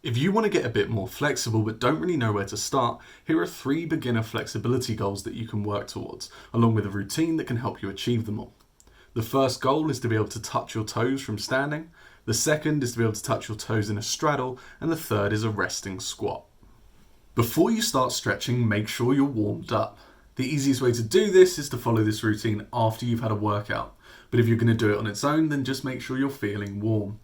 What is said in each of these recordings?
If you want to get a bit more flexible but don't really know where to start, here are 3 beginner flexibility goals that you can work towards, along with a routine that can help you achieve them all. The first goal is to be able to touch your toes from standing, the second is to be able to touch your toes in a straddle, and the third is a resting squat. Before you start stretching, make sure you're warmed up. The easiest way to do this is to follow this routine after you've had a workout, but if you're going to do it on its own, then just make sure you're feeling warm.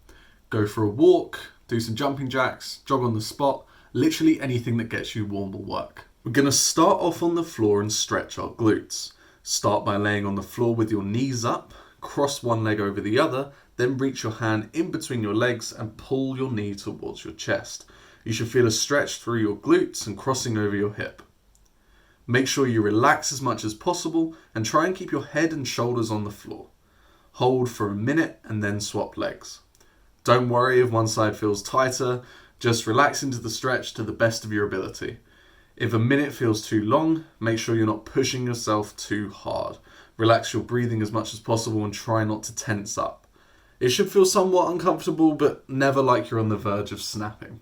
Go for a walk, do some jumping jacks, jog on the spot, literally anything that gets you warm will work. We're going to start off on the floor and stretch our glutes. Start by laying on the floor with your knees up, cross one leg over the other, then reach your hand in between your legs and pull your knee towards your chest. You should feel a stretch through your glutes and crossing over your hip. Make sure you relax as much as possible and try and keep your head and shoulders on the floor. Hold for a minute and then swap legs. Don't worry if one side feels tighter, just relax into the stretch to the best of your ability. If a minute feels too long, make sure you're not pushing yourself too hard. Relax your breathing as much as possible and try not to tense up. It should feel somewhat uncomfortable, but never like you're on the verge of snapping.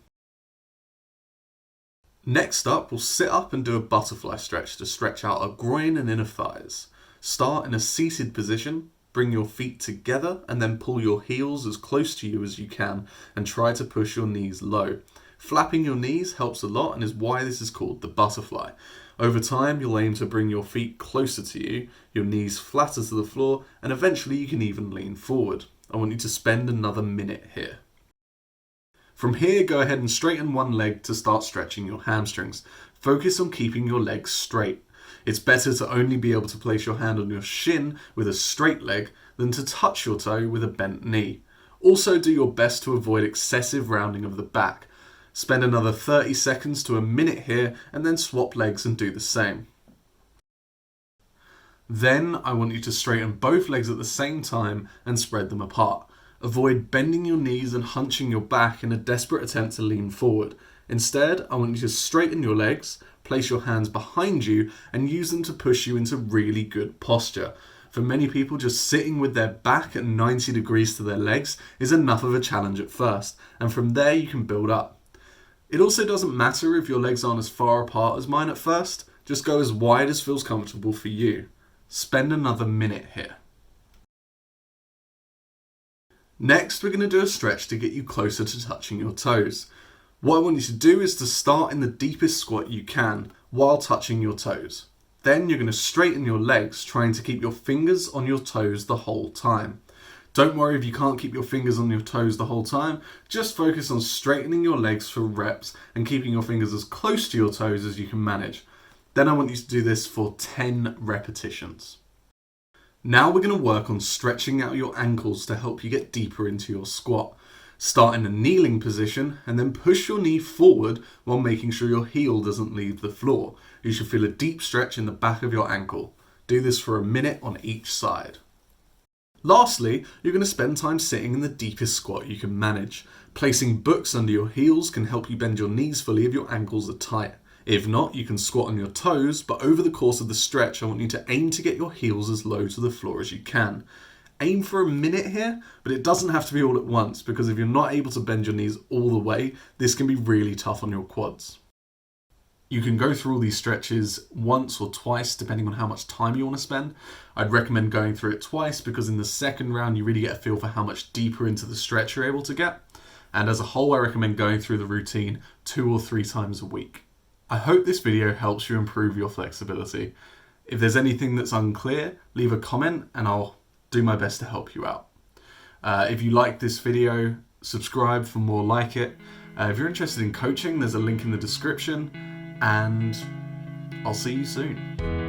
Next up, we'll sit up and do a butterfly stretch to stretch out our groin and inner thighs. Start in a seated position. Bring your feet together and then pull your heels as close to you as you can and try to push your knees low. Flapping your knees helps a lot and is why this is called the butterfly. Over time, you'll aim to bring your feet closer to you, your knees flatter to the floor, and eventually you can even lean forward. I want you to spend another minute here. From here, go ahead and straighten one leg to start stretching your hamstrings. Focus on keeping your legs straight. It's better to only be able to place your hand on your shin with a straight leg than to touch your toe with a bent knee. Also, do your best to avoid excessive rounding of the back. Spend another 30 seconds to a minute here and then swap legs and do the same. Then I want you to straighten both legs at the same time and spread them apart. Avoid bending your knees and hunching your back in a desperate attempt to lean forward. Instead, I want you to straighten your legs, place your hands behind you and use them to push you into really good posture. For many people, just sitting with their back at 90 degrees to their legs is enough of a challenge at first, and from there you can build up. It also doesn't matter if your legs aren't as far apart as mine at first, just go as wide as feels comfortable for you. Spend another minute here. Next, we're going to do a stretch to get you closer to touching your toes. What I want you to do is to start in the deepest squat you can while touching your toes. Then you're going to straighten your legs, trying to keep your fingers on your toes the whole time. Don't worry if you can't keep your fingers on your toes the whole time, just focus on straightening your legs for reps and keeping your fingers as close to your toes as you can manage. Then I want you to do this for 10 repetitions. Now we're going to work on stretching out your ankles to help you get deeper into your squat. Start in a kneeling position and then push your knee forward while making sure your heel doesn't leave the floor. You should feel a deep stretch in the back of your ankle. Do this for a minute on each side. Lastly, you're going to spend time sitting in the deepest squat you can manage. Placing books under your heels can help you bend your knees fully if your ankles are tight. If not, you can squat on your toes, but over the course of the stretch, I want you to aim to get your heels as low to the floor as you can. Aim for a minute here, but it doesn't have to be all at once because if you're not able to bend your knees all the way, this can be really tough on your quads. You can go through all these stretches once or twice depending on how much time you want to spend. I'd recommend going through it twice because in the second round you really get a feel for how much deeper into the stretch you're able to get. And as a whole, I recommend going through the routine 2 or 3 times a week. I hope this video helps you improve your flexibility. If there's anything that's unclear, leave a comment and I'll do my best to help you out. If you like this video, subscribe for more like it. If you're interested in coaching, there's a link in the description, and I'll see you soon.